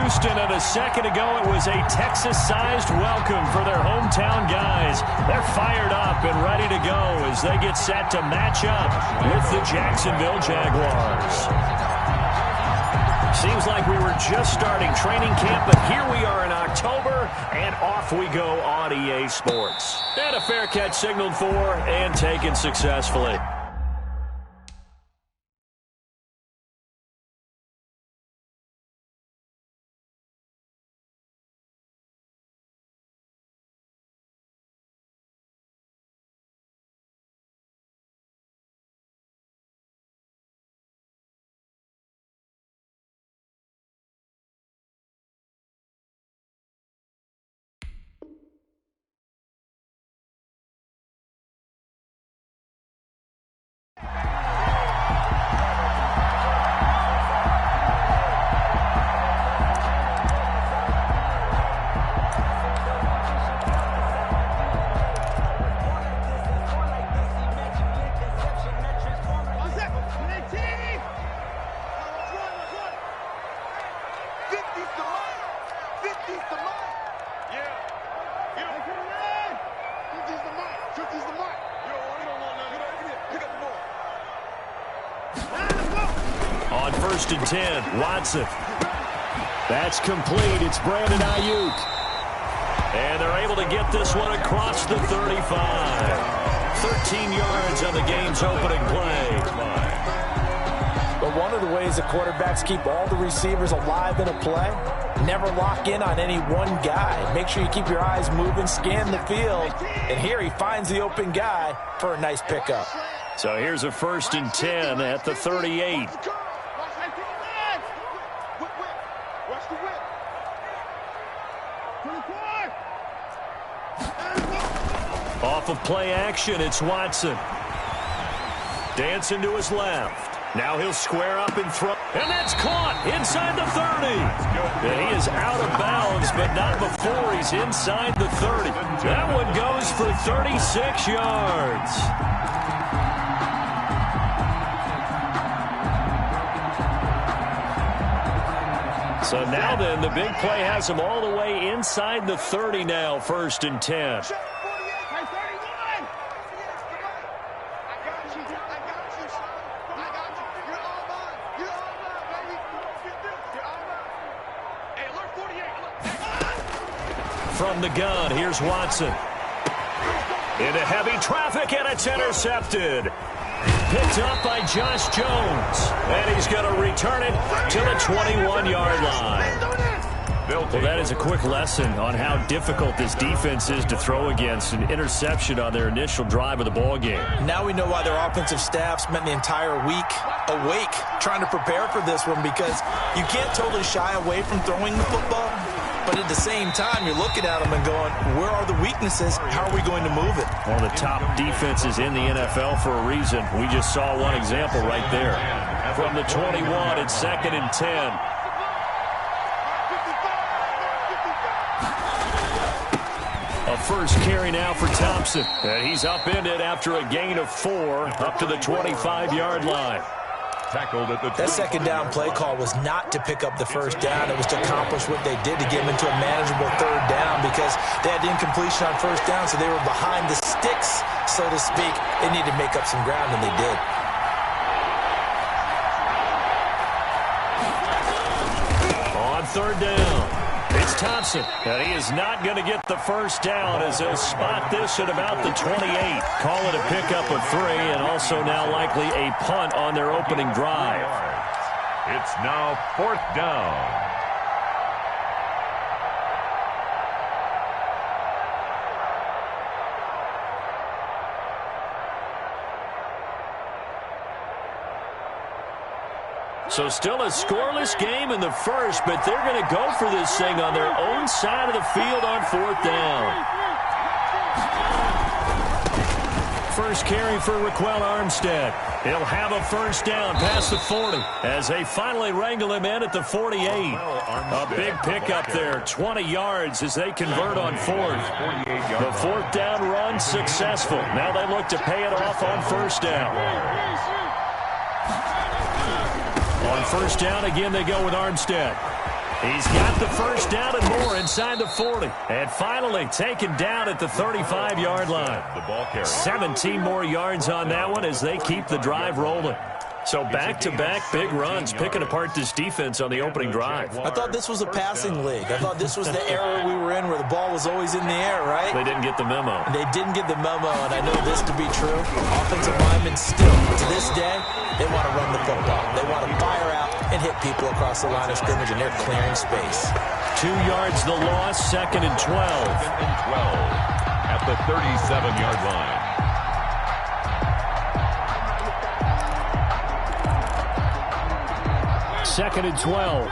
Houston, and a second ago it was a Texas-sized welcome for their hometown guys. They're fired up and ready to go as they get set to match up with the Jacksonville Jaguars. Seems like we were just starting training camp, but here we are in October, and off we go on EA Sports. And a fair catch signaled for and taken successfully. On 1st and 10, Watson. That's complete. It's Brandon Ayuk. And they're able to get this one across the 35. 13 yards on the game's opening play. But one of the ways the quarterbacks keep all the receivers alive in a play, never lock in on any one guy. Make sure you keep your eyes moving, scan the field. And here he finds the open guy for a nice pickup. So here's a 1st and 10 at the 38. Off of play action, it's Watson. Dancing to his left. Now he'll square up and throw. And that's caught inside the 30. And he is out of bounds, but not before he's inside the 30. That one goes for 36 yards. So now then, the big play has him all the way inside the 30 now, 1st and 10. From the gun, here's Watson. Into heavy traffic, and it's intercepted. Picked up by Josh Jones. And he's going to return it to the 21-yard line. Well, that is a quick lesson on how difficult this defense is to throw against. An interception on their initial drive of the ballgame. Now we know why their offensive staff spent the entire week awake trying to prepare for this one, because you can't totally shy away from throwing the football. But at the same time, you're looking at them and going, where are the weaknesses? How are we going to move it? One of the top defenses in the NFL for a reason. We just saw one example right there. From the 21, it's 2nd and 10. A first carry now for Thompson. And he's upended after a gain of 4 up to the 25-yard line. That second down play call was not to pick up the first down. It was to accomplish what they did, to get them into a manageable 3rd down, because they had incompletion on 1st down, so they were behind the sticks, so to speak. They needed to make up some ground, and they did. On 3rd down, it's Thompson. And he is not going to get the first down, as they'll spot this at about the 28. Call it a pickup of 3, and also now likely a punt on their opening drive. It's now 4th down. So still a scoreless game in the first, but they're going to go for this thing on their own side of the field on 4th down. First carry for Raquel Armstead. He'll have a first down past the 40 as they finally wrangle him in at the 48. A big pickup there, 20 yards as they convert on 4th. The 4th down run successful. Now they look to pay it off on first down. On first down, again, they go with Armstead. He's got the first down and more inside the 40. And finally taken down at the 35-yard line. 17 more yards on that one as they keep the drive rolling. So back-to-back big runs, picking apart this defense on the opening drive. I thought this was a passing league. I thought this was the era we were in where the ball was always in the air, right? They didn't get the memo. They didn't get the memo, and I know this to be true. Offensive linemen still, to this day, they want to run the football. They want to fire out and hit people across the line of scrimmage, and they're clearing space. 2 yards the loss, 2nd and 12. 2nd and 12 at the 37-yard line. Second and 12.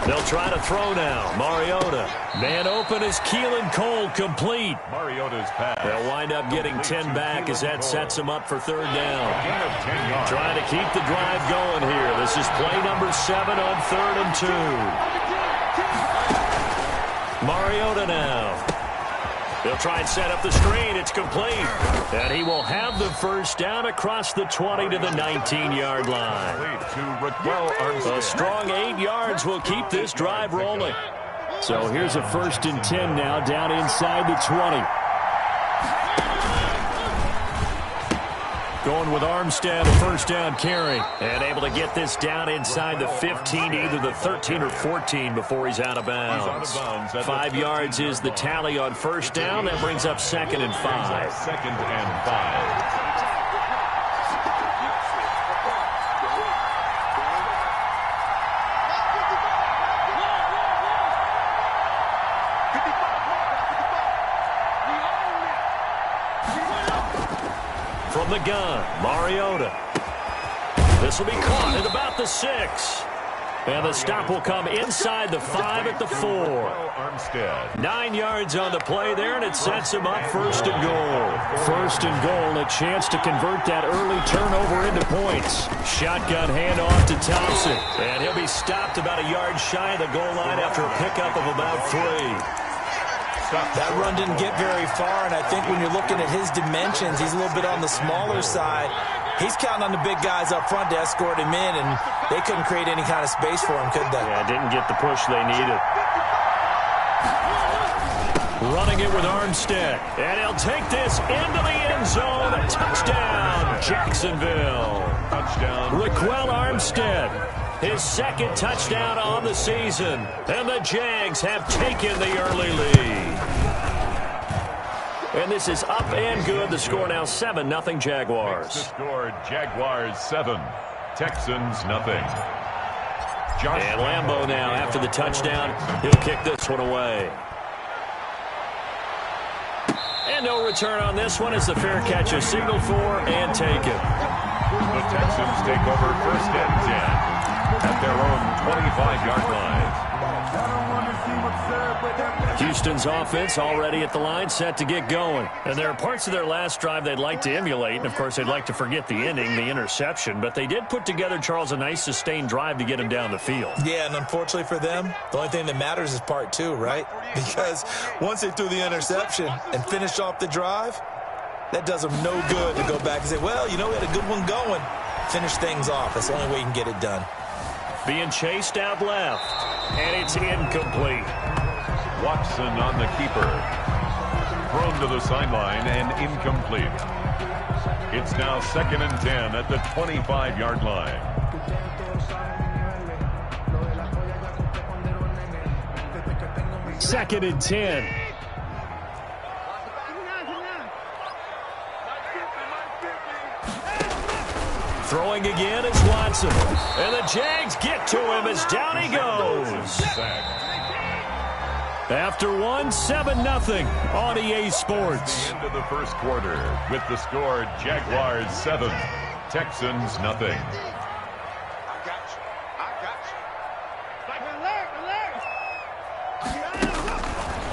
They'll try to throw now. Mariota. Man open is Keelan Cole, complete. Mariota's pass. They'll wind up getting 10 back as that sets him up for 3rd down. Trying to keep the drive going here. This is play number 7 on 3rd and 2. Mariota now. They'll try and set up the screen. It's complete. And he will have the first down across the 20 to the 19-yard line. A strong 8 yards will keep this drive rolling. So here's a 1st and 10 now down inside the 20. Going with Armstead, a first down carry. And able to get this down inside the 15, either the 13 or 14 before he's out of bounds. 5 yards is the tally on first down. That brings up 2nd and 5. 2nd and 5. From the gun, Mariota. This will be caught at about the 6. And the stop will come inside the 5 at the 4. 9 yards on the play there, and it sets him up 1st and goal. 1st and goal, a chance to convert that early turnover into points. Shotgun handoff to Thompson. And he'll be stopped about a yard shy of the goal line after a pickup of about 3. That run didn't get very far, and I think when you're looking at his dimensions, he's a little bit on the smaller side. He's counting on the big guys up front to escort him in, and they couldn't create any kind of space for him, could they? Yeah, didn't get the push they needed. Running it with Armstead, and he'll take this into the end zone. A touchdown, Jacksonville. Touchdown. Raquel Armstead. His 2nd touchdown on the season. And the Jags have taken the early lead. And this is up and good. The score now 7-0 Jaguars. The score, Jaguars 7, Texans nothing. And Lambeau now after the touchdown. He'll kick this one away. And no return on this one as the fair catch is signaled for and taken. The Texans take over 1st and 10. At their own 25-yard line. Houston's offense already at the line, set to get going. And there are parts of their last drive they'd like to emulate. And, of course, they'd like to forget the inning, the interception. But they did put together, Charles, a nice sustained drive to get him down the field. Yeah, and unfortunately for them, the only thing that matters is part 2, right? Because once they threw the interception and finished off the drive, that does them no good to go back and say, well, you know, we had a good one going. Finish things off. That's the only way you can get it done. Being chased out left, and it's incomplete. Watson on the keeper. Thrown to the sideline and incomplete. It's now 2nd and 10 at the 25-yard line. Second and 10. Throwing again is Watson. And the Jags get to him as down he goes. After one, 7-0 on EA Sports. Into the first quarter with the score Jaguars 7, Texans nothing.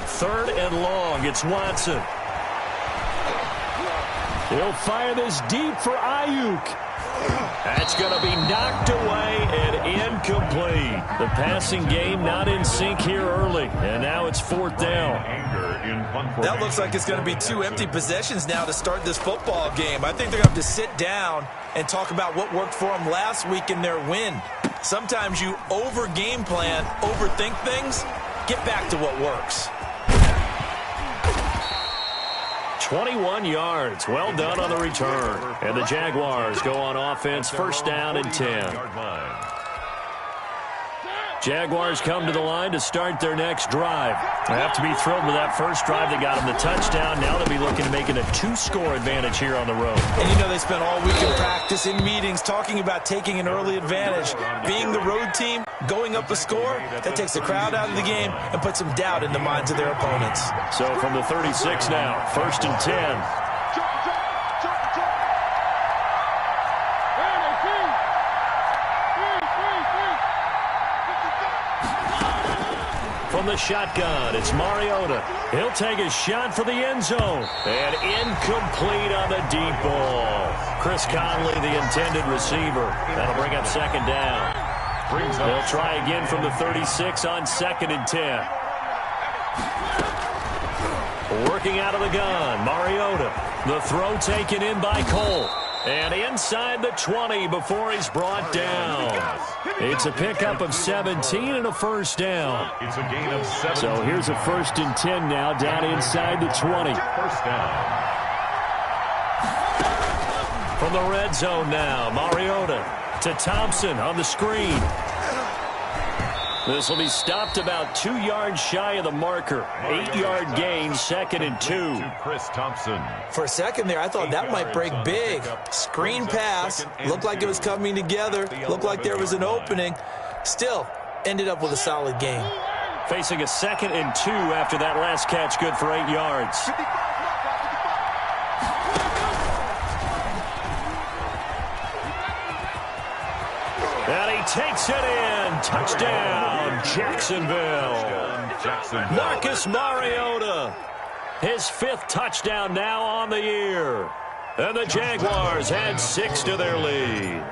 3rd and long. It's Watson. He'll fire this deep for Ayuk. That's going to be knocked away and incomplete. The passing game not in sync here early, and now it's 4th down. That looks like it's going to be 2 empty possessions now to start this football game. I think they're going to have to sit down and talk about what worked for them last week in their win. Sometimes you over-game plan, overthink things. Get back to what works. 21 yards. Well done on the return. And the Jaguars go on offense, 1st down and 10. Jaguars come to the line to start their next drive. They have to be thrilled with that first drive that got them the touchdown. Now they'll be looking to make it a 2-score advantage here on the road. And you know they spent all week in practice, in meetings, talking about taking an early advantage. Being the road team, going up a score, that takes the crowd out of the game and puts some doubt in the minds of their opponents. So from the 36 now, 1st and 10. From the shotgun, it's Mariota. He'll take a shot for the end zone. And incomplete on the deep ball. Chris Conley, the intended receiver. That'll bring up 2nd down. They'll try again from the 36 on 2nd and 10. Working out of the gun, Mariota. The throw taken in by Cole. And inside the 20 before he's brought down. It's a pickup of 17 and a 1st down. It's a gain of 7. So here's a 1st and 10 now down inside the 20. 1st down. From the red zone now, Mariota to Thompson on the screen. This will be stopped about 2 yards shy of the marker. 8-yard gain, 2nd and 2. To Chris Thompson. For a second there, I thought that might break big. Screen pass. Looked like it was coming together. Looked like there was an opening. Still, ended up with a solid game. Facing a 2nd and 2 after that last catch, good for 8 yards. And he takes it in. Touchdown, Jacksonville. Marcus Mariota. His 5th touchdown now on the year. And the Jaguars add 6 to their lead.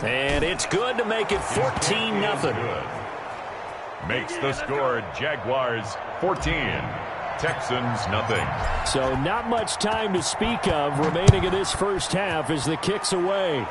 And it's good to make it 14-0. Makes the score Jaguars 14. Texans nothing. So not much time to speak of remaining in this first half as the kick's away.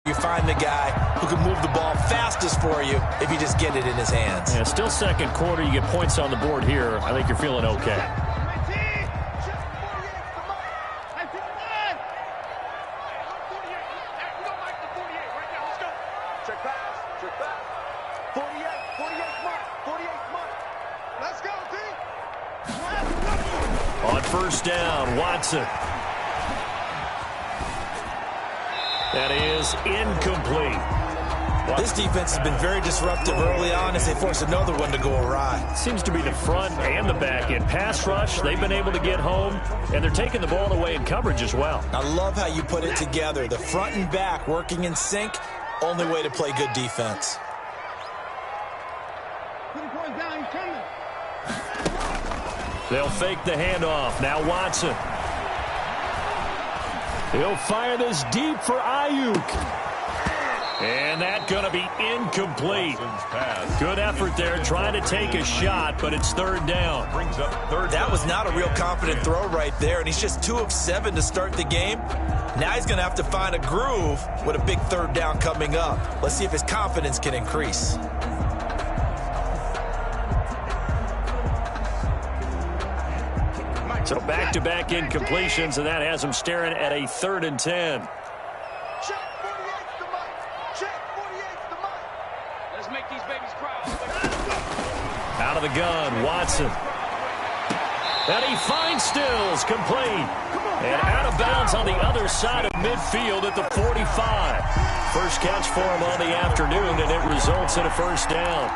You find the guy who can move the ball fastest for you if you just get it in his hands. Yeah, still 2nd quarter. You get points on the board here. I think you're feeling okay. On 1st down, Watson. That is incomplete. This defense has been very disruptive early on as they force another one to go awry. Seems to be the front and the back end. Pass rush, they've been able to get home, and they're taking the ball away in coverage as well. I love how you put it together. The front and back working in sync, only way to play good defense. They'll fake the handoff. Now Watson. He'll fire this deep for Ayuk. And that's going to be incomplete. Good effort there, trying to take a shot, but it's 3rd down. That was not a real confident throw right there, and he's just 2 of 7 to start the game. Now he's going to have to find a groove with a big 3rd down coming up. Let's see if his confidence can increase. So back-to-back incompletions, and that has him staring at a 3rd and 10. Check 48's the mic. Check 48's the mic. Let's make these babies cry. Out of the gun, Watson. And he finds Stills, complete. And out of bounds on the other side of midfield at the 45. First catch for him on the afternoon, and it results in a first down.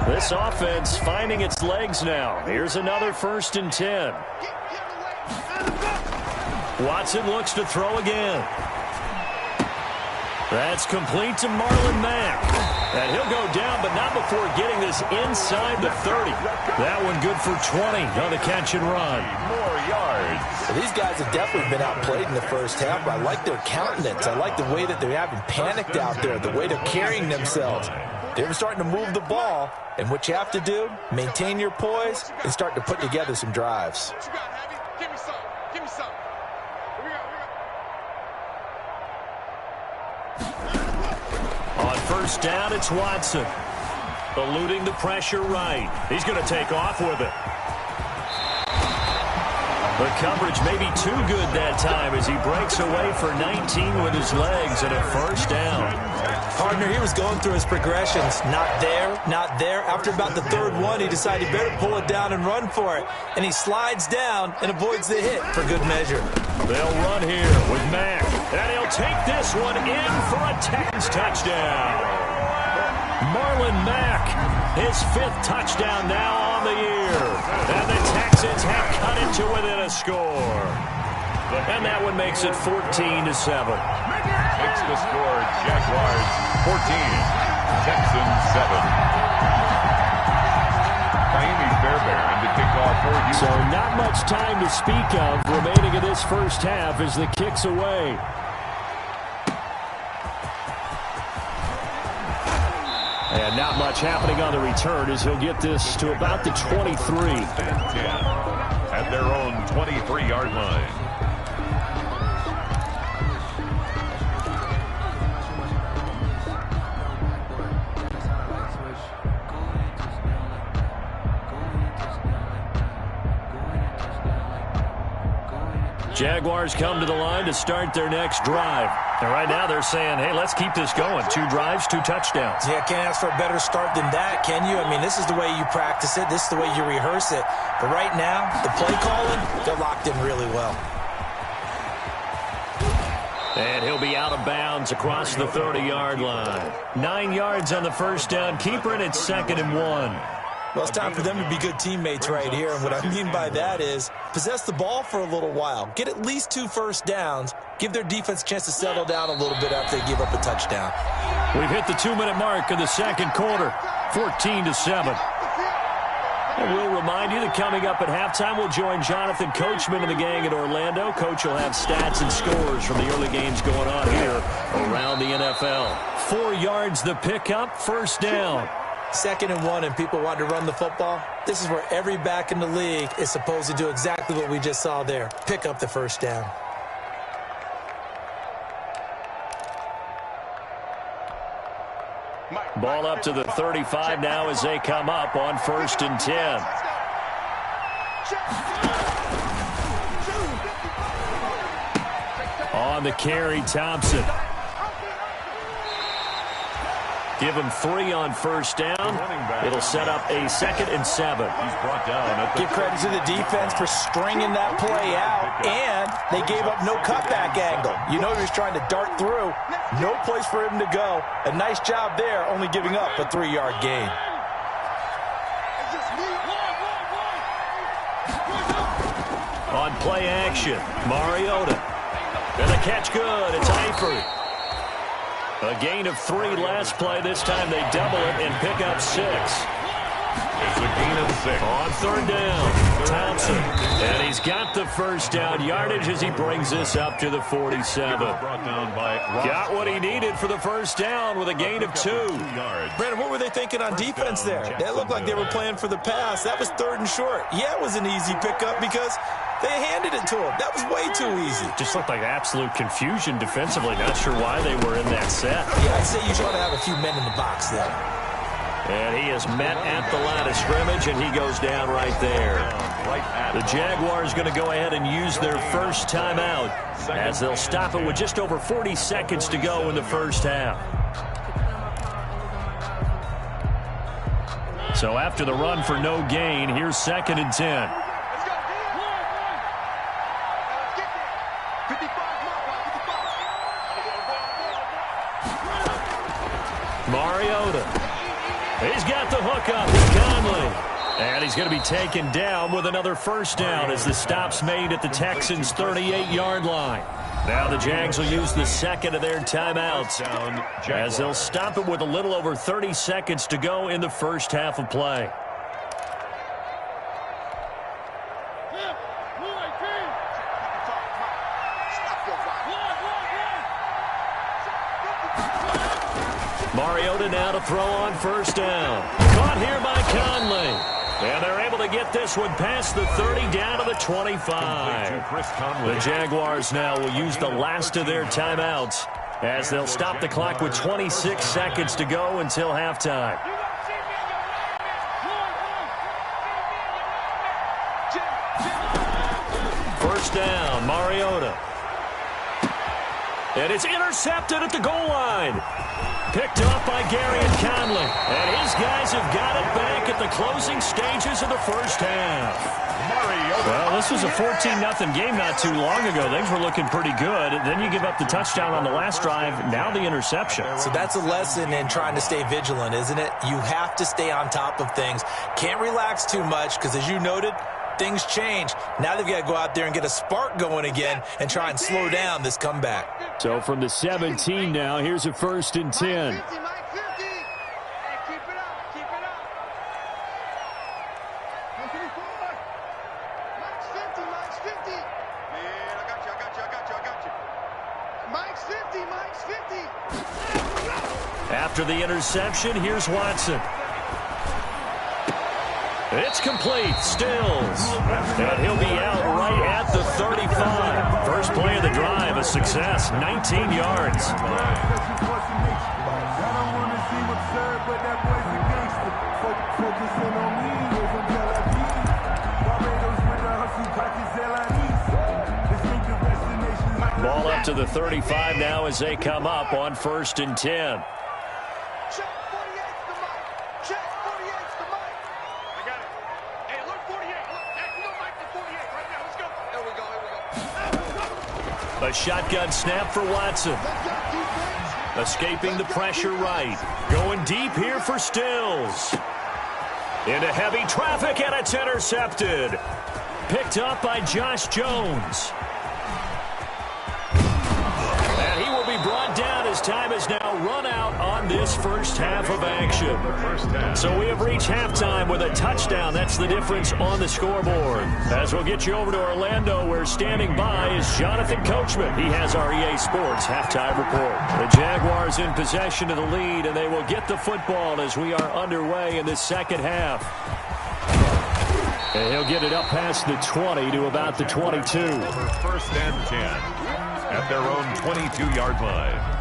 This offense finding its legs now. Here's another 1st and 10. Watson looks to throw again. That's complete to Marlon Mack. And he'll go down, but not before getting this inside the 30. That one good for 20 on the catch and run. More yards. Well, these guys have definitely been outplayed in the first half, but I like their countenance. I like the way that they're having panicked out there, the way they're carrying themselves. They're starting to move the ball, and what you have to do, maintain your poise and start to put together some drives. What you got, Heavy? Give me some. Give me some. On first down, it's Watson. Eluding the pressure right. He's going to take off with it. The coverage may be too good that time as he breaks away for 19 with his legs and a first down. Partner, he was going through his progressions. Not there, not there. After about the 3rd one, he decided he better pull it down and run for it. And he slides down and avoids the hit for good measure. They'll run here with Mack. And he'll take this one in for a Texans touchdown. Marlon Mack, his 5th touchdown now on the year. And the Texans have cut it to within a score. And that one makes it 14-7. Makes the score Jaguars 14, Texans 7. Miami Fairbairn to kick off for you. So not much time to speak of remaining in this first half as the kick's away. And not much happening on the return as he'll get this to about the 23. 10 at their own 23-yard line. Jaguars come to the line to start their next drive. And right now they're saying, hey, let's keep this going. 2 drives, 2 touchdowns. Yeah, can't ask for a better start than that, can you? I mean, this is the way you practice it. This is the way you rehearse it. But right now, the play calling, they're locked in really well. And he'll be out of bounds across the 30-yard line. 9 yards on the first down. Keeper, and it's 2nd and 1. Well, it's time for them to be good teammates right here. And what I mean by that is possess the ball for a little while. Get at least 2 first downs. Give their defense a chance to settle down a little bit after they give up a touchdown. We've hit the 2-minute mark of the second quarter. 14-7. And we'll remind you that coming up at halftime, we'll join Jonathan Coachman and the gang in Orlando. Coach will have stats and scores from the early games going on here around the NFL. 4 yards the pickup, first down. 2nd and 1, and people want to run the football. This is where every back in the league is supposed to do exactly what we just saw there. Pick up the first down. Ball up to the 35 now as they come up on 1st and 10. On the carry, Thompson. Give him 3 on first down. It'll set up a 2nd and 7. He's brought down at the Give credit to the defense for stringing that play out, and they gave up no cutback angle. You know he was trying to dart through. No place for him to go. A nice job there, only giving up a 3-yard gain. On play action, Mariota. And the catch good. It's Eifert. A gain of 3 last play. This time they double it and pick up 6. It's a gain of 6. On 3rd down, Thompson. And he's got the first down yardage as he brings this up to the 47. Brought down by Got what he needed for the first down with a gain of 2. Brandon, what were they thinking on defense there? That looked like they were playing for the pass. That was 3rd and short. Yeah, it was an easy pickup because They handed it to him. That was way too easy. Just looked like absolute confusion defensively. Not sure why they were in that set. Yeah, I'd say you try to have a few men in the box there. And he is met at the line of scrimmage, and he goes down right there. The Jaguars going to go ahead and use their first timeout as they'll stop it with just over 40 seconds to go in the first half. So after the run for no gain, here's 2nd and 10. Mariota. He's got the hook up with Conley. And he's going to be taken down with another first down as the stop's made at the Texans' 38-yard line. Now the Jags will use the second of their timeouts as they'll stop it with a little over 30 seconds to go in the first half of play. Mariota now to throw on first down. Caught here by Conley. And they're able to get this one past the 30 down to the 25. The Jaguars now will use the last of their timeouts as they'll stop the clock with 26 seconds to go until halftime. First down, Mariota. And it's intercepted at the goal line. Picked up by Gary and Conley. And his guys have got it back at the closing stages of the first half. Well, this was a 14-0 game not too long ago. Things were looking pretty good. Then you give up the touchdown on the last drive. Now the interception. So that's a lesson in trying to stay vigilant, isn't it? You have to stay on top of things. Can't relax too much because, as you noted, things change. Now they've got to go out there and get a spark going again and try and slow down this comeback. So from the 17 now, here's a 1st and 10. After the interception, here's Watson. It's complete. Stills. And he'll be out right at the 35. First play of the drive, a success. 19 yards. Ball up to the 35 now as they come up on 1st and 10. A shotgun snap for Watson. Escaping the pressure right. Going deep here for Stills. Into heavy traffic, and it's intercepted. Picked up by Josh Jones. And he will be brought down as time is now run out on this first half of action. So we have reached halftime with a touchdown. That's the difference on the scoreboard. As we'll get you over to Orlando, where standing by is Jonathan Coachman. He has our EA Sports halftime report. The Jaguars in possession of the lead, and they will get the football as we are underway in the second half. And he'll get it up past the 20 to about the 22. 1st and 10 at their own 22-yard line.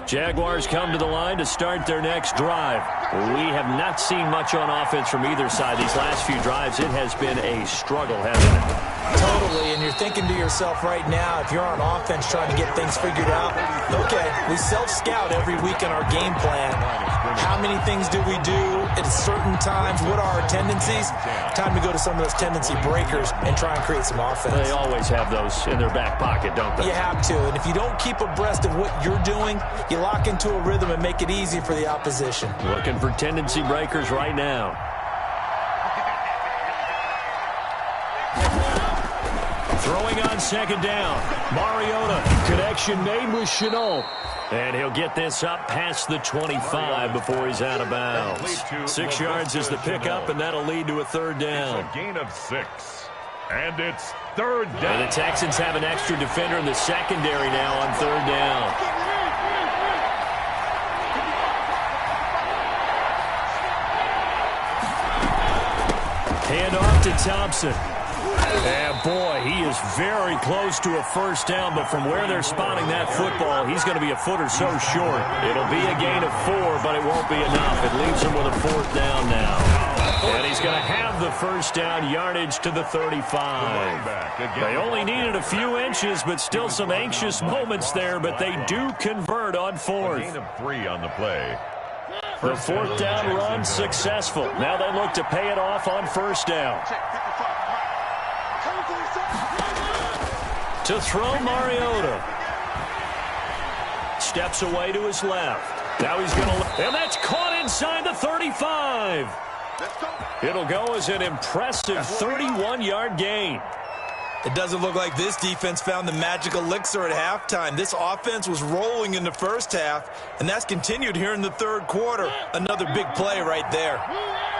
Jaguars come to the line to start their next drive. We have not seen much on offense from either side. These last few drives, it has been a struggle, hasn't it? Totally, and you're thinking to yourself right now, if you're on offense trying to get things figured out, okay, we self-scout every week in our game plan. How many things do we do at certain times? What are our tendencies? Time to go to some of those tendency breakers and try and create some offense. They always have those in their back pocket, don't they? You have to, and if you don't keep abreast of what you're doing, you lock into a rhythm and make it easy for the opposition. Looking for tendency breakers right now. Throwing on second down. Mariota. Connection made with Chenault. And he'll get this up past the 25 before he's out of bounds. 6 yards is the pickup, and that'll lead to a third down. It's a gain of 6. And it's third down. And the Texans have an extra defender in the secondary now on third down. Hand off to Thompson. And boy, he is very close to a first down, but from where they're spotting that football, he's going to be a foot or so short. It'll be a gain of 4, but it won't be enough. It leaves him with a fourth down now. And he's going to have the first down yardage to the 35. They only needed a few inches, but still some anxious moments there, but they do convert on fourth. A gain of 3 on the play. The fourth down run successful. Now they look to pay it off on first down. To throw Mariota. Steps away to his left. Now he's going to... And that's caught inside the 35. It'll go as an impressive 31-yard gain. It doesn't look like this defense found the magic elixir at halftime. This offense was rolling in the first half, and that's continued here in the third quarter. Another big play right there.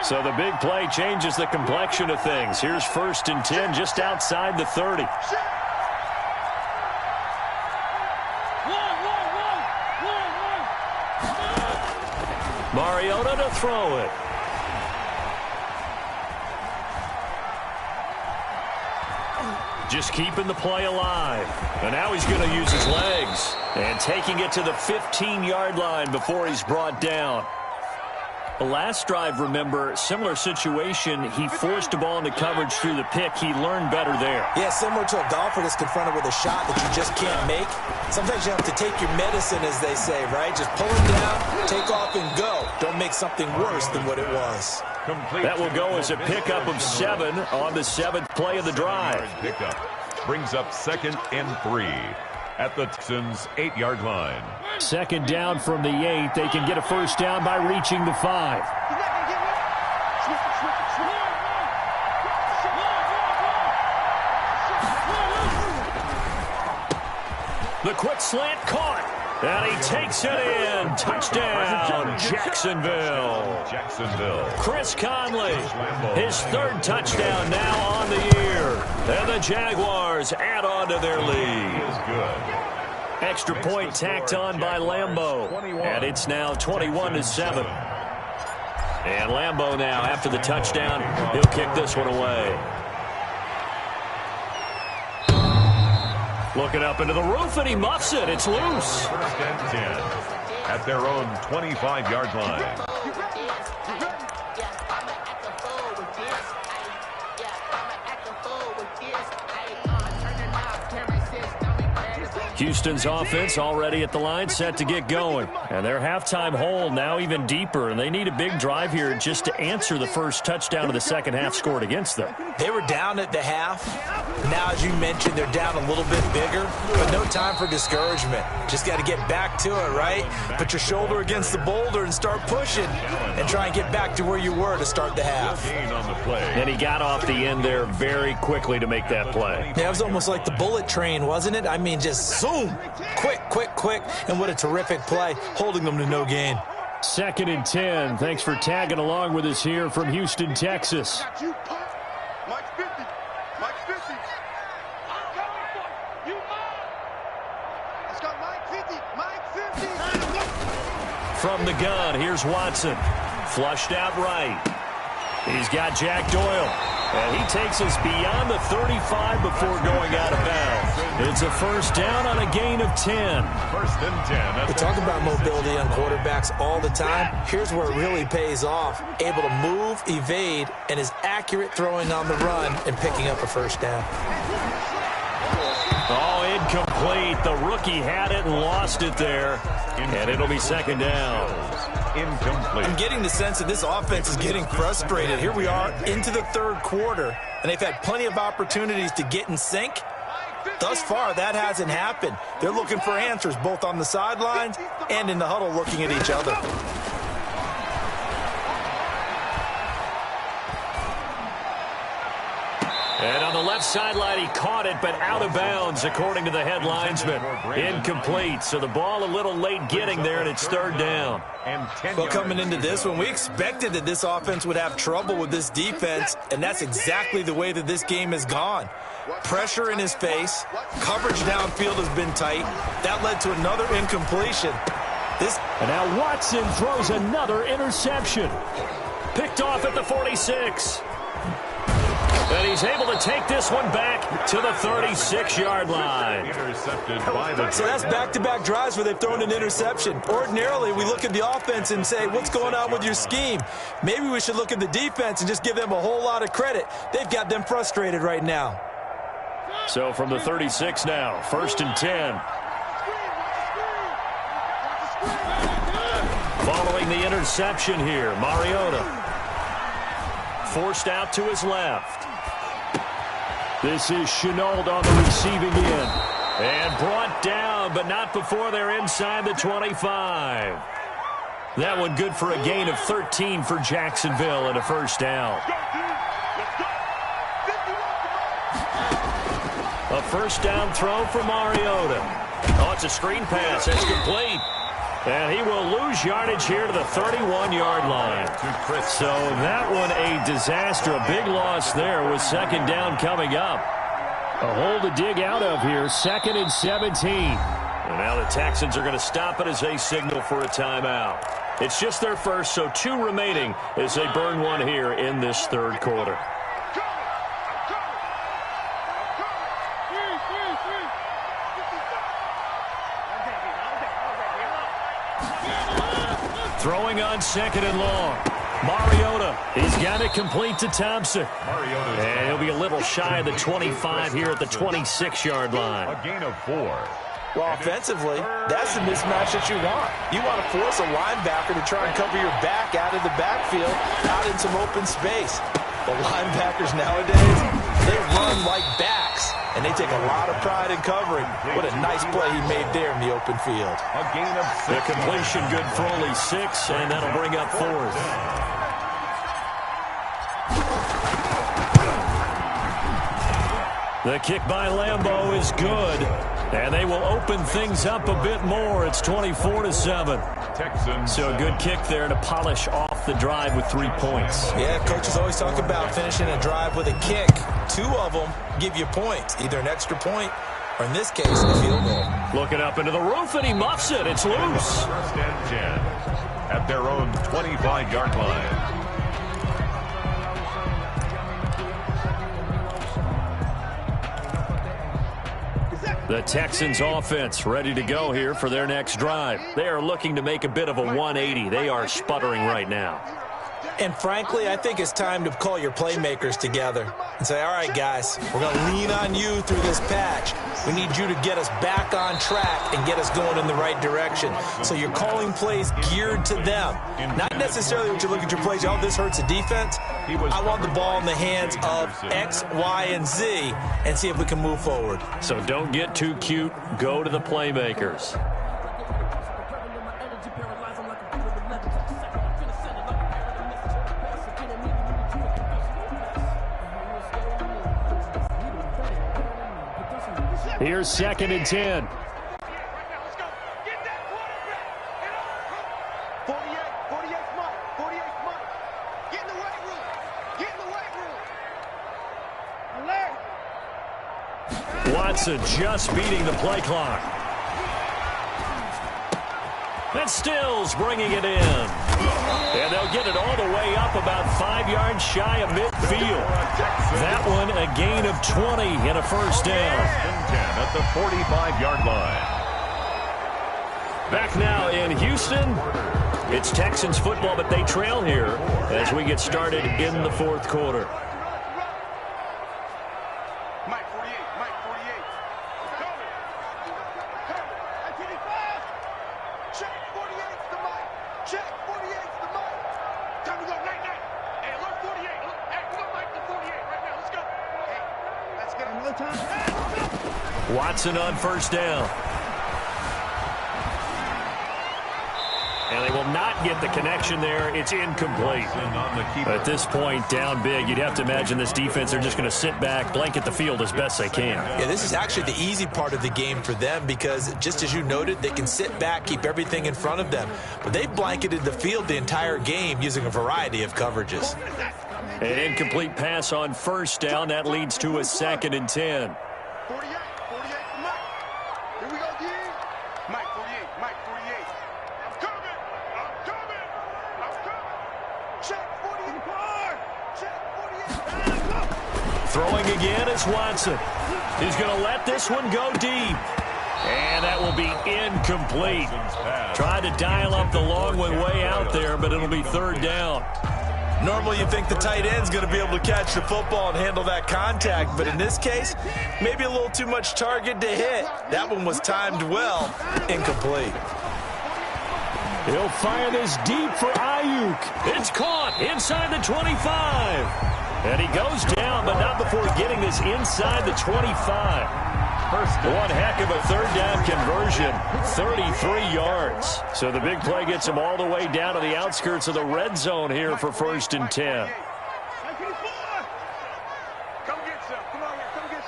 So the big play changes the complexion of things. Here's 1st and 10 just outside the 30. Mariota to throw it. Just keeping the play alive. And now he's going to use his legs. And taking it to the 15-yard line before he's brought down. The last drive, remember, similar situation. He forced a ball into coverage through the pick. He learned better there. Yeah, similar to a golfer that's confronted with a shot that you just can't make. Sometimes you have to take your medicine, as they say, right? Just pull it down, take off, and go. Don't make something worse than what it was. That will go as a pickup of 7 on the 7th play of the drive. Pickup brings up 2nd and 3 at the Texans' 8-yard line. 2nd down from the 8. They can get a first down by reaching the 5. The quick slant caught. And he takes it in. Touchdown, Jacksonville. Chris Conley, his 3rd touchdown now on the year. And the Jaguars add on to their lead. Extra point tacked on by Lambeau. And it's now 21-7. And Lambeau now, after the touchdown, he'll kick this one away. Looking up into the roof, and he muffs it. It's loose. 1st and 10 at their own 25-yard line. Houston's offense already at the line, set to get going. And their halftime hole now even deeper, and they need a big drive here just to answer the first touchdown of the second half scored against them. They were down at the half. Now, as you mentioned, they're down a little bit bigger, but no time for discouragement. Just got to get back to it, right? Put your shoulder against the boulder and start pushing and try and get back to where you were to start the half. And he got off the end there very quickly to make that play. Yeah, it was almost like the bullet train, wasn't it? I mean, just zoom, quick, and what a terrific play, holding them to no gain. 2nd and 10. Thanks for tagging along with us here from Houston, Texas. From the gun, here's Watson. Flushed out right. He's got Jack Doyle. And he takes us beyond the 35 before going out of bounds. It's a first down on a gain of 10. 1st and 10. We talk about mobility on quarterbacks all the time. Here's where it really pays off. Able to move, evade, and is accurate throwing on the run and picking up a first down. Oh, incomplete. The rookie had it and lost it there. And it'll be 2nd down. Incomplete. I'm getting the sense that this offense is getting frustrated. Here we are into the 3rd quarter, and they've had plenty of opportunities to get in sync. Thus far, that hasn't happened. They're looking for answers both on the sidelines and in the huddle looking at each other. And on the left sideline. He caught it, but out of bounds, according to the head linesman. Incomplete. So the ball a little late getting there, and it's third down. Well, coming into this one, we expected that this offense would have trouble with this defense, and that's exactly the way that this game has gone. Pressure in his face. Coverage downfield has been tight. That led to another incompletion. And now Watson throws another interception. Picked off at the 46. And he's able to take this one back to the 36-yard line. So that's back-to-back drives where they've thrown an interception. Ordinarily, we look at the offense and say, what's going on with your scheme? Maybe we should look at the defense and just give them a whole lot of credit. They've got them frustrated right now. So from the 36 now, 1st and 10. Following the interception here, Mariota. Forced out to his left. This is Chenault on the receiving end. And brought down, but not before they're inside the 25. That one good for a gain of 13 for Jacksonville and a first down. A first down throw for Mariota. Oh, it's a screen pass. That's complete. And he will lose yardage here to the 31-yard line. So that one a disaster. A big loss there with second down coming up. A hole to dig out of here. 2nd and 17. And now the Texans are going to stop it as they signal for a timeout. It's just their first, so 2 remaining as they burn one here in this third quarter. Throwing on 2nd and long. Mariota, he's got it complete to Thompson. And he'll be a little shy of the 25 here at the 26-yard line. A gain of 4. Well, offensively, that's the mismatch that you want. You want to force a linebacker to try and cover your back out of the backfield, out in some open space. The linebackers nowadays, they run like backs, and they take a lot of pride in covering. What a nice play he made there in the open field. A gain of 6. The completion good for only 6, and that'll bring up 4th. The kick by Lambeau is good, and they will open things up a bit more. It's 24-7. Texans. So a good kick there to polish off the drive with 3 points. Yeah, coaches always talk about finishing a drive with a kick. 2 of them give you points, either an extra point or, in this case, a field goal. Looking up into the roof, and he muffs it. It's loose. 1st and 10 at their own 25-yard line. The Texans offense ready to go here for their next drive. They are looking to make a bit of a 180. They are sputtering right now. And frankly, I think it's time to call your playmakers together and say, all right, guys, we're going to lean on you through this patch. We need you to get us back on track and get us going in the right direction. So you're calling plays geared to them. Not necessarily what you look at your plays, oh, this hurts the defense. I want the ball in the hands of X, Y, and Z and see if we can move forward. So don't get too cute. Go to the playmakers. Here's 2nd and 10. 48's Mike. 48's Mike. Get in the weight room. Get in the weight room. Watson just beating the play clock. And Stills bringing it in. And they'll get it all the way up about 5 yards shy of midfield. That one a gain of 20 and a first down. 10 at the 45-yard line. Back now in Houston. It's Texans football, but they trail here as we get started in the fourth quarter. Mike 48. Mike 48. Coming. Check 48's the Mike. Check 48's the Mike. Time to go. Night. Hey, alert 48. Hey, we're going to Mike the 48 right now. Let's go. Hey, let's get another time. Watson on first down. And they will not get the connection there. It's incomplete. At this point, down big, you'd have to imagine this defense, they're just going to sit back, blanket the field as best they can. Yeah, this is actually the easy part of the game for them because, just as you noted, they can sit back, keep everything in front of them. But they've blanketed the field the entire game using a variety of coverages. An incomplete pass on first down. That leads to a 2nd and 10. 48 for Mike. Here we go, D. Mike, 48. Mike, 48. I'm coming. Check 44. Check 48. Throwing again is Watson. He's going to let this one go deep. And that will be incomplete. Tried to dial up the long one way out there, but it'll be 3rd down. Normally you think the tight end's going to be able to catch the football and handle that contact, but in this case, maybe a little too much target to hit. That one was timed well. Incomplete. He'll fire this deep for Ayuk. It's caught inside the 25. And he goes down, but not before getting this inside the 25. One heck of a 3rd down conversion, 33 yards. So the big play gets him all the way down to the outskirts of the red zone here for 1st and 10. Come get some. Come on here. Come get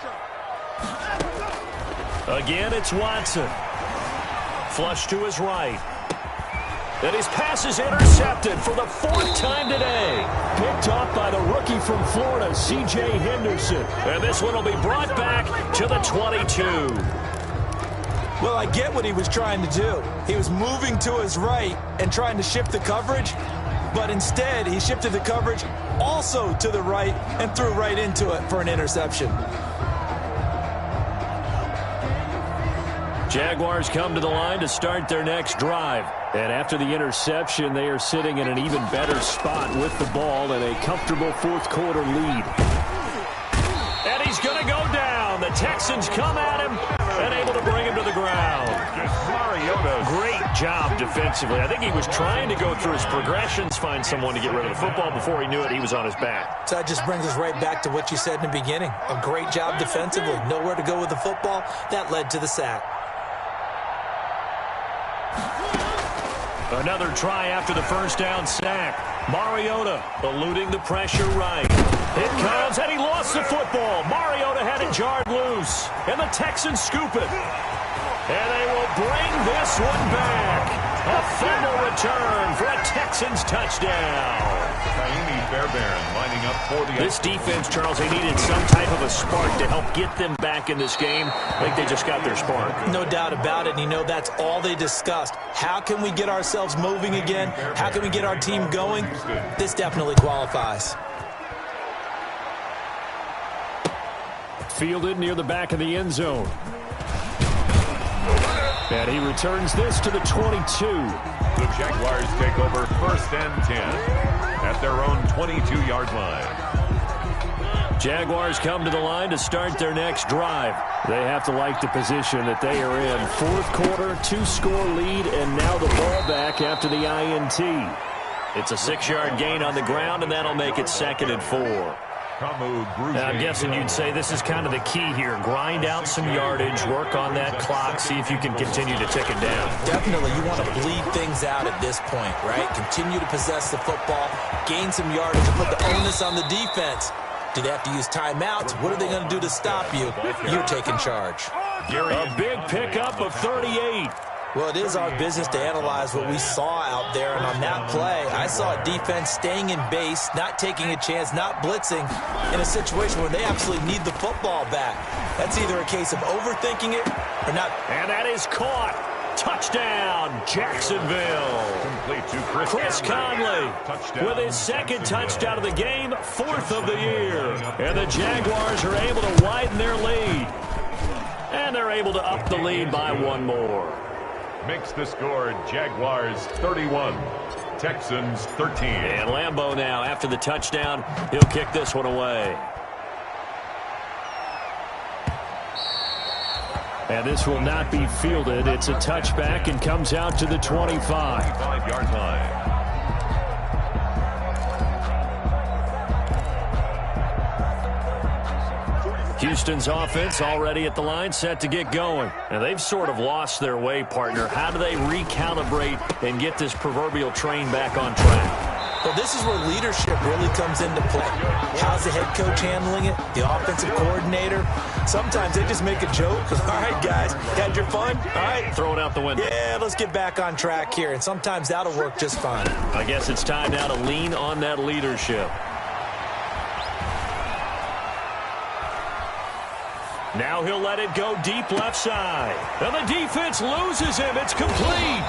some. Again, it's Watson. Flush to his right. And his pass is intercepted for the 4th time today. Picked off by the rookie from Florida, C.J. Henderson. And this one will be brought back to the 22. Well, I get what he was trying to do. He was moving to his right and trying to shift the coverage, but instead he shifted the coverage also to the right and threw right into it for an interception. Jaguars come to the line to start their next drive. And after the interception, they are sitting in an even better spot with the ball and a comfortable 4th quarter lead. And he's going to go down. The Texans come at him and able to bring him to the ground. Great job defensively. I think he was trying to go through his progressions, find someone to get rid of the football. Before he knew it, he was on his back. So that just brings us right back to what you said in the beginning. A great job defensively. Nowhere to go with the football. That led to the sack. Another try after the 1st down sack. Mariota eluding the pressure right. It comes, and he lost the football. Mariota had it jarred loose, and the Texans scoop it. And they will bring this one back. A fumble return for a Texans touchdown. Lining up for the this defense, Charles, they needed some type of a spark to help get them back in this game. I think they just got their spark. No doubt about it. And you know, that's all they discussed. How can we get ourselves moving again? How can we get our team going? This definitely qualifies. Fielded near the back of the end zone. And he returns this to the 22. The Jaguars take over 1st and 10 at their own 22-yard line. Jaguars come to the line to start their next drive. They have to like the position that they are in. 4th quarter, 2-score lead, and now the ball back after the INT. It's a 6-yard gain on the ground, and that'll make it 2nd and 4. Now, I'm guessing you'd say this is kind of the key here. Grind out some yardage, work on that clock, see if you can continue to tick it down. Definitely, you want to bleed things out at this point, right? Continue to possess the football, gain some yardage, and put the onus on the defense. Do they have to use timeouts? What are they going to do to stop you? You're taking charge. A big pickup of 38. Well, it is our business to analyze what we saw out there, and on that play, I saw a defense staying in base, not taking a chance, not blitzing, in a situation where they absolutely need the football back. That's either a case of overthinking it or not. And that is caught. Touchdown, Jacksonville. Complete to Chris Conley with his 2nd touchdown of the game, 4th of the year. And the Jaguars are able to widen their lead. And they're able to up the lead by 1 more. Makes the score Jaguars 31, Texans 13. And Lambeau now, after the touchdown, he'll kick this one away. And this will not be fielded. It's a touchback and comes out to the 25. 25-yard line. Houston's offense already at the line, set to get going. And they've sort of lost their way, partner. How do they recalibrate and get this proverbial train back on track? Well, this is where leadership really comes into play. How's the head coach handling it? The offensive coordinator? Sometimes they just make a joke. All right, guys, had your fun? All right. Throw it out the window. Yeah, let's get back on track here. And sometimes that'll work just fine. I guess it's time now to lean on that leadership. Now he'll let it go deep left side. And the defense loses him. It's complete.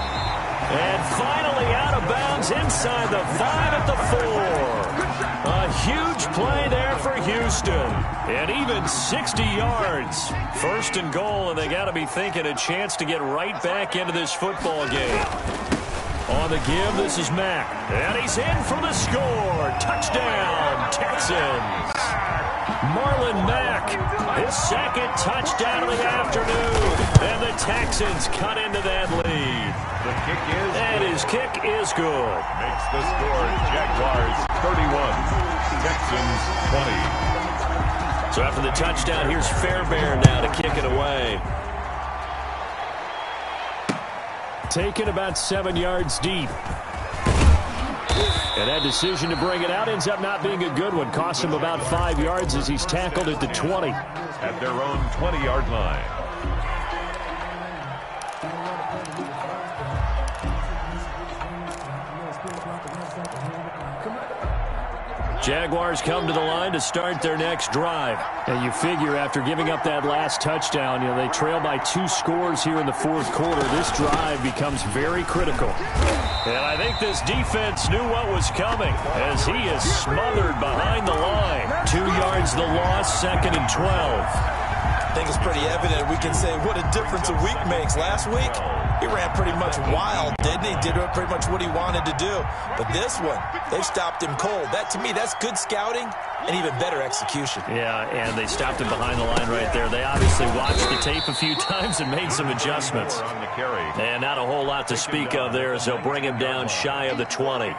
And finally out of bounds inside the 5 at the 4. A huge play there for Houston. And even 60 yards. First and goal, and they got to be thinking a chance to get right back into this football game. On the give, this is Mack. And he's in for the score. Touchdown, Texans. Marlon Mack, his second touchdown of the afternoon. And the Texans cut into that lead. The kick is and his kick is good. Makes the score Jaguars 31, Texans 20. So after the touchdown, here's Fairbairn now to kick it away. Taken about 7 yards deep. And that decision to bring it out ends up not being a good one. Costs him about 5 yards as he's tackled at the 20. At their own 20-yard line. Jaguars come to the line to start their next drive. And you figure after giving up that last touchdown, they trail by 2 scores here in the fourth quarter. This drive becomes very critical. And I think this defense knew what was coming as he is smothered behind the line. 2 yards the loss, 2nd and 12. I think it's pretty evident. We can say what a difference a week makes. Last week, he ran pretty much wild, didn't he? Did pretty much what he wanted to do. But this one, they've stopped him cold. That, to me, that's good scouting and even better execution. Yeah, and they stopped him behind the line right there. They obviously watched the tape a few times and made some adjustments. And not a whole lot to speak of there as they'll bring him down shy of the 20.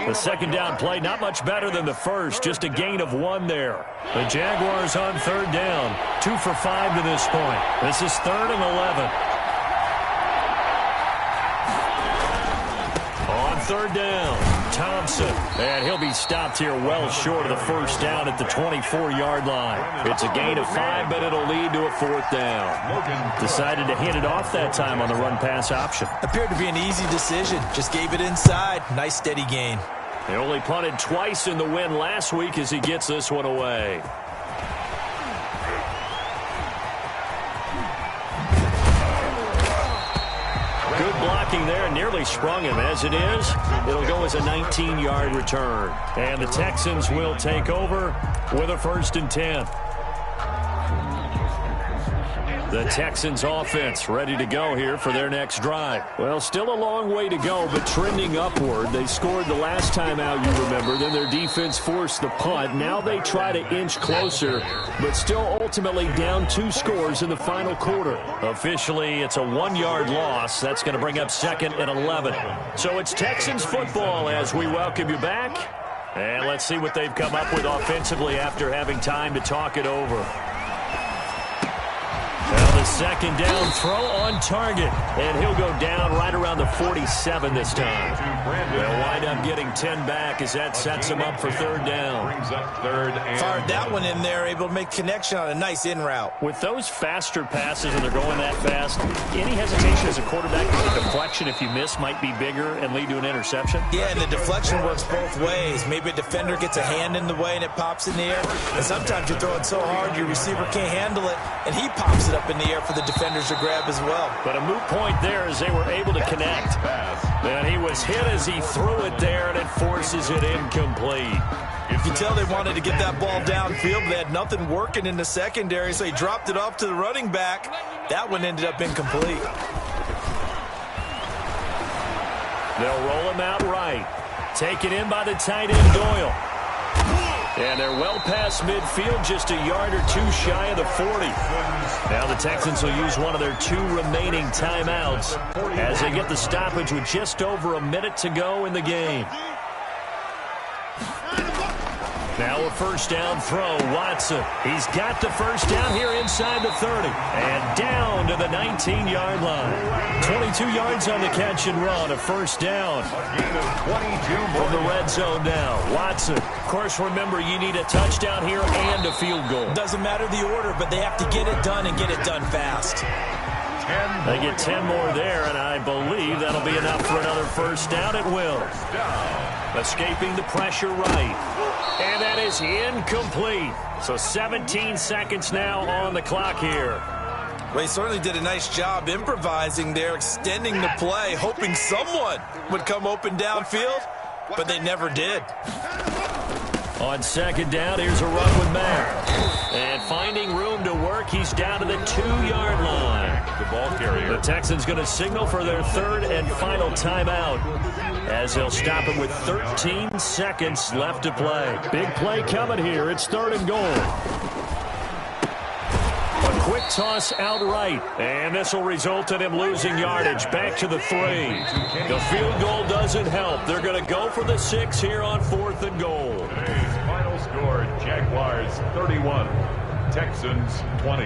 The second down play, not much better than the first, just a gain of 1 there. The Jaguars on third down, 2 for 5 to this point. This is 3rd and 11. On third down, Thompson. And he'll be stopped here well short of the first down at the 24-yard line. It's a gain of 5, but it'll lead to a 4th down. Decided to hit it off that time on the run-pass option. Appeared to be an easy decision. Just gave it inside. Nice steady gain. They only punted twice in the win last week as he gets this one away. Good blocking there, nearly sprung him. As it is, it'll go as a 19-yard return. And the Texans will take over with a 1st and 10. The Texans offense ready to go here for their next drive. Well, still a long way to go, but trending upward. They scored the last time out, you remember. Then their defense forced the punt. Now they try to inch closer, but still ultimately down 2 scores in the final quarter. Officially, it's a 1-yard loss. That's going to bring up 2nd and 11. So it's Texans football as we welcome you back. And let's see what they've come up with offensively after having time to talk it over. Well, the second down throw on target, and he'll go down right around the 47 this time. They'll wind up getting 10 back as that sets him up for 3rd down. Fired that one in there, able to make connection on a nice in route. With those faster passes and they're going that fast, any hesitation as a quarterback that the deflection, if you miss, might be bigger and lead to an interception? Yeah, and the deflection works both ways. Maybe a defender gets a hand in the way and it pops in the air. And sometimes you're throwing so hard your receiver can't handle it, and he pops it up in the air for the defenders to grab as well. But a moot point there as they were able to connect. And he was hit as he threw it there, and it forces it incomplete. You can tell they wanted to get that ball downfield. They had nothing working in the secondary, so he dropped it off to the running back. That one ended up incomplete. They'll roll him out right. Taken in by the tight end, Doyle. And they're well past midfield, just a yard or 2 shy of the 40. Now the Texans will use one of their 2 remaining timeouts as they get the stoppage with just over a minute to go in the game. Now a first down throw, Watson. He's got the first down here inside the 30. And down to the 19-yard line. 22 yards on the catch and run, a first down. A gain of 22 From the red zone now, Watson. Of course, remember, you need a touchdown here and a field goal. Doesn't matter the order, but they have to get it done and get it done fast. They get 10 more there, and I believe that'll be enough for another first down. It will. Escaping the pressure right. And that is incomplete. So 17 seconds now on the clock here. Well, he certainly did a nice job improvising there, extending the play, hoping someone would come open downfield, but they never did. On second down, here's a run with Mack. And finding room to work, he's down to the 2-yard line. The ball carrier. The Texans going to signal for their third and final timeout as they'll stop him with 13 seconds left to play. Big play coming here. It's third and goal. A quick toss out right, and this will result in him losing yardage back to the 3. The field goal doesn't help. They're going to go for the 6 here on fourth and goal. Today's final score, Jaguars 31, Texans 20.